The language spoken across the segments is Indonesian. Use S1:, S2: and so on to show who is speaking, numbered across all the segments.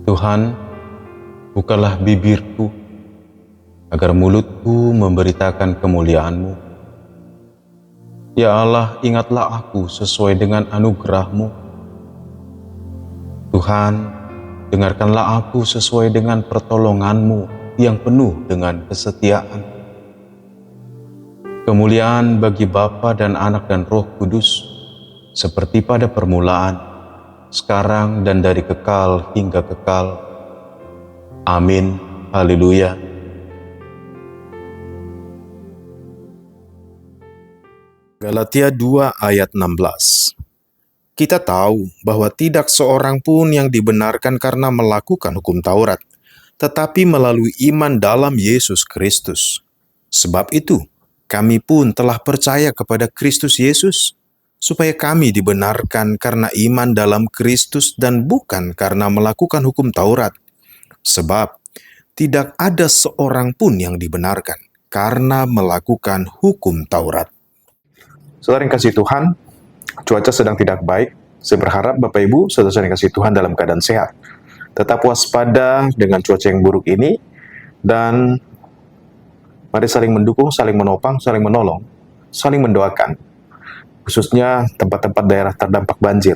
S1: Tuhan, bukalah bibirku, agar mulutku memberitakan kemuliaan-Mu. Ya Allah, ingatlah aku sesuai dengan anugerah-Mu. Tuhan, dengarkanlah aku sesuai dengan pertolongan-Mu yang penuh dengan kesetiaan. Kemuliaan bagi Bapa dan Anak dan Roh Kudus, seperti pada permulaan, sekarang dan dari kekal hingga kekal. Amin. Haleluya.
S2: Galatia 2 ayat 16. Kita tahu bahwa tidak seorang pun yang dibenarkan karena melakukan hukum Taurat, tetapi melalui iman dalam Yesus Kristus. Sebab itu, kami pun telah percaya kepada Kristus Yesus, supaya kami dibenarkan karena iman dalam Kristus dan bukan karena melakukan hukum Taurat. Sebab tidak ada seorang pun yang dibenarkan karena melakukan hukum Taurat. Saudara yang kasih Tuhan, cuaca sedang tidak baik. Saya berharap Bapak Ibu, saudara yang kasih Tuhan dalam keadaan sehat. Tetap waspada dengan cuaca yang buruk ini, dan mari saling mendukung, saling menopang, saling menolong, saling mendoakan. Khususnya tempat-tempat daerah terdampak banjir,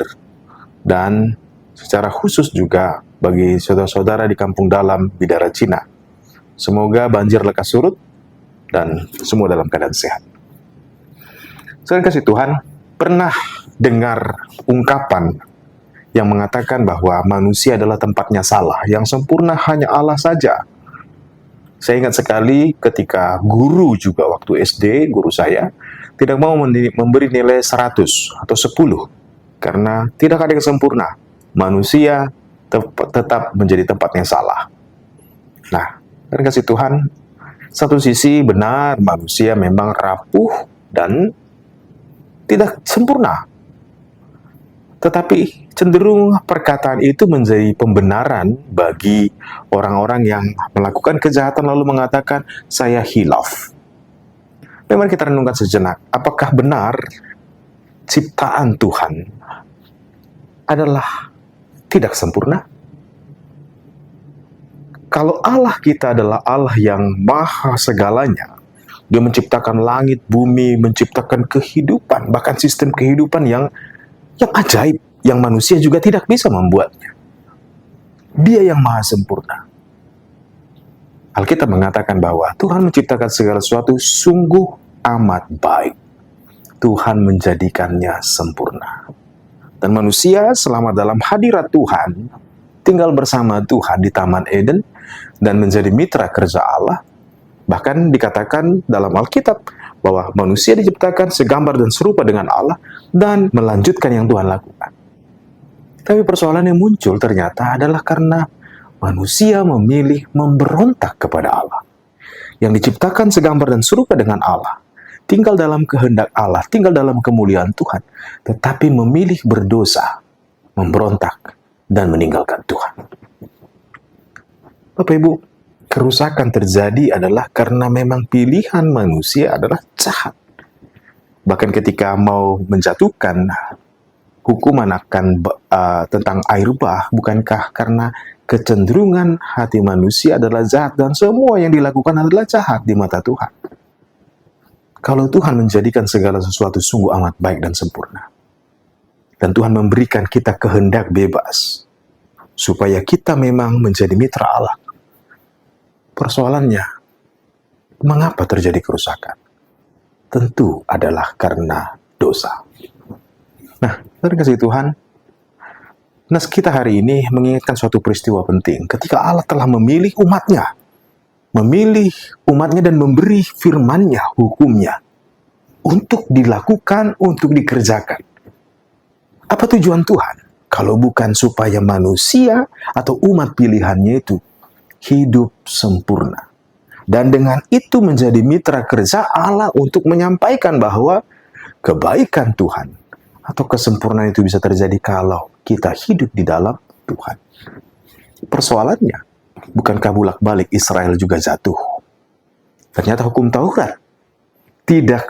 S2: dan secara khusus juga bagi saudara-saudara di kampung dalam Bidara Cina. Semoga banjir lekas surut dan semua dalam keadaan sehat. Saya kasih Tuhan, pernah dengar ungkapan yang mengatakan bahwa manusia adalah tempatnya salah, yang sempurna hanya Allah saja. Saya ingat sekali ketika guru juga waktu SD, guru saya tidak mau memberi nilai 100 atau 10 karena tidak ada yang sempurna. Manusia tetap menjadi tempatnya salah. Nah, dari kasih Tuhan, satu sisi benar manusia memang rapuh dan tidak sempurna. Tetapi cenderung perkataan itu menjadi pembenaran bagi orang-orang yang melakukan kejahatan lalu mengatakan, saya hilaf. Memang kita renungkan sejenak, apakah benar ciptaan Tuhan adalah tidak sempurna? Kalau Allah kita adalah Allah yang maha segalanya, Dia menciptakan langit, bumi, menciptakan kehidupan, bahkan sistem kehidupan yang ajaib, yang manusia juga tidak bisa membuatnya. Dia yang maha sempurna. Alkitab mengatakan bahwa Tuhan menciptakan segala sesuatu sungguh amat baik. Tuhan menjadikannya sempurna. Dan manusia selama dalam hadirat Tuhan, tinggal bersama Tuhan di Taman Eden, dan menjadi mitra kerja Allah. Bahkan dikatakan dalam Alkitab bahwa manusia diciptakan segambar dan serupa dengan Allah, dan melanjutkan yang Tuhan lakukan. Tapi persoalan yang muncul ternyata adalah karena manusia memilih memberontak kepada Allah. Yang diciptakan segambar dan serupa dengan Allah, tinggal dalam kehendak Allah, tinggal dalam kemuliaan Tuhan, tetapi memilih berdosa, memberontak, dan meninggalkan Tuhan. Bapak Ibu, kerusakan terjadi adalah karena memang pilihan manusia adalah jahat. Bahkan ketika mau menjatuhkan hukuman akan tentang air bah, bukankah karena kecenderungan hati manusia adalah jahat dan semua yang dilakukan adalah jahat di mata Tuhan? Kalau Tuhan menjadikan segala sesuatu sungguh amat baik dan sempurna, dan Tuhan memberikan kita kehendak bebas supaya kita memang menjadi mitra Allah, persoalannya, mengapa terjadi kerusakan? Tentu adalah karena dosa. Nah, dari kasih Tuhan, nas kita hari ini mengingatkan suatu peristiwa penting. Ketika Allah telah memilih umatnya dan memberi firman-Nya, hukum-Nya, untuk dilakukan, untuk dikerjakan. Apa tujuan Tuhan? Kalau bukan supaya manusia atau umat pilihannya itu hidup sempurna. Dan dengan itu menjadi mitra kerja Allah untuk menyampaikan bahwa kebaikan Tuhan atau kesempurnaan itu bisa terjadi kalau kita hidup di dalam Tuhan. Persoalannya, bukankah bolak-balik Israel juga jatuh? Ternyata hukum Taurat tidak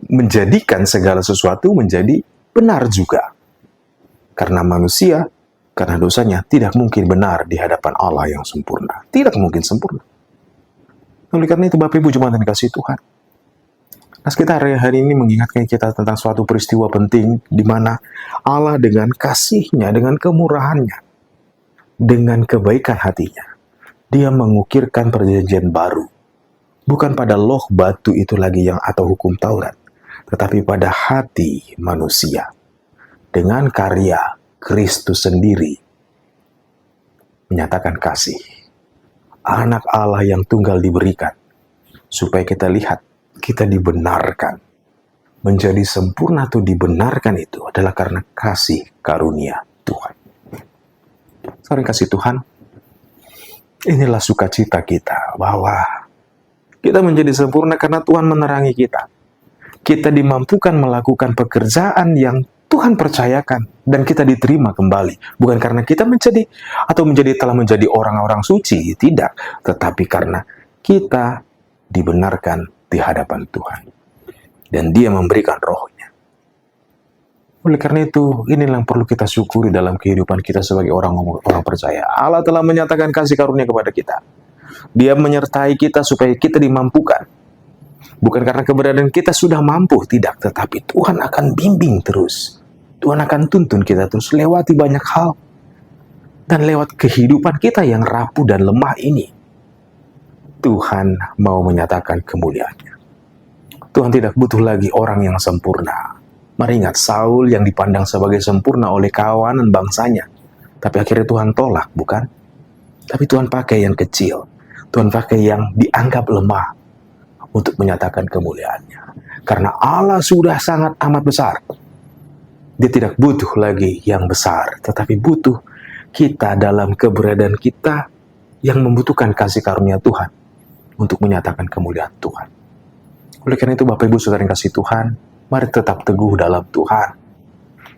S2: menjadikan segala sesuatu menjadi benar juga. Karena manusia, karena dosanya, tidak mungkin benar di hadapan Allah yang sempurna. Tidak mungkin sempurna. Oleh karena itu, Bapak Ibu jemaat yang dikasihi Tuhan, nah, kita hari ini mengingatkan kita tentang suatu peristiwa penting di mana Allah dengan kasih-Nya, dengan kemurahan-Nya, dengan kebaikan hatinya, Dia mengukirkan perjanjian baru. Bukan pada loh batu itu lagi yang atau hukum Taurat, tetapi pada hati manusia. Dengan karya Kristus sendiri menyatakan kasih. Anak Allah yang tunggal diberikan, supaya kita lihat, kita dibenarkan. Menjadi sempurna atau dibenarkan itu adalah karena kasih karunia Tuhan. Saudara kasih Tuhan, inilah sukacita kita bahwa kita menjadi sempurna karena Tuhan menerangi kita. Kita dimampukan melakukan pekerjaan yang Tuhan percayakan dan kita diterima kembali. Bukan karena kita telah menjadi orang-orang suci, tidak. Tetapi karena kita dibenarkan di hadapan Tuhan. Dan Dia memberikan roh-Nya. Oleh karena itu, inilah yang perlu kita syukuri dalam kehidupan kita sebagai orang percaya. Allah telah menyatakan kasih karunia kepada kita. Dia menyertai kita supaya kita dimampukan. Bukan karena keberadaan kita sudah mampu, tidak. Tetapi Tuhan akan bimbing terus. Tuhan akan tuntun kita terus lewati banyak hal. Dan lewat kehidupan kita yang rapuh dan lemah ini, Tuhan mau menyatakan kemuliaan-Nya. Tuhan tidak butuh lagi orang yang sempurna. Mari ingat, Saul yang dipandang sebagai sempurna oleh kawanan bangsanya. Tapi akhirnya Tuhan tolak, bukan? Tapi Tuhan pakai yang kecil. Tuhan pakai yang dianggap lemah untuk menyatakan kemuliaan-Nya. Karena Allah sudah sangat amat besar. Dia tidak butuh lagi yang besar, tetapi butuh kita dalam keberadaan kita yang membutuhkan kasih karunia Tuhan untuk menyatakan kemuliaan Tuhan. Oleh karena itu, Bapak Ibu Saudara yang kasih Tuhan, mari tetap teguh dalam Tuhan.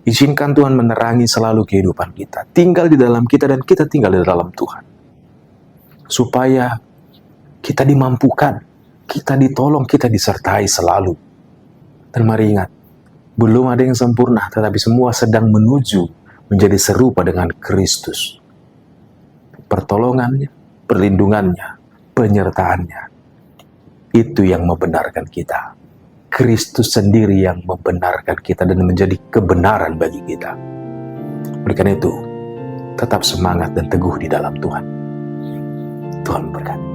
S2: Izinkan Tuhan menerangi selalu kehidupan kita, tinggal di dalam kita dan kita tinggal di dalam Tuhan. Supaya kita dimampukan, kita ditolong, kita disertai selalu. Dan mari ingat, belum ada yang sempurna, tetapi semua sedang menuju menjadi serupa dengan Kristus. Pertolongannya, perlindungannya, penyertaannya, itu yang membenarkan kita. Kristus sendiri yang membenarkan kita dan menjadi kebenaran bagi kita. Oleh karena itu, tetap semangat dan teguh di dalam Tuhan. Tuhan berkati.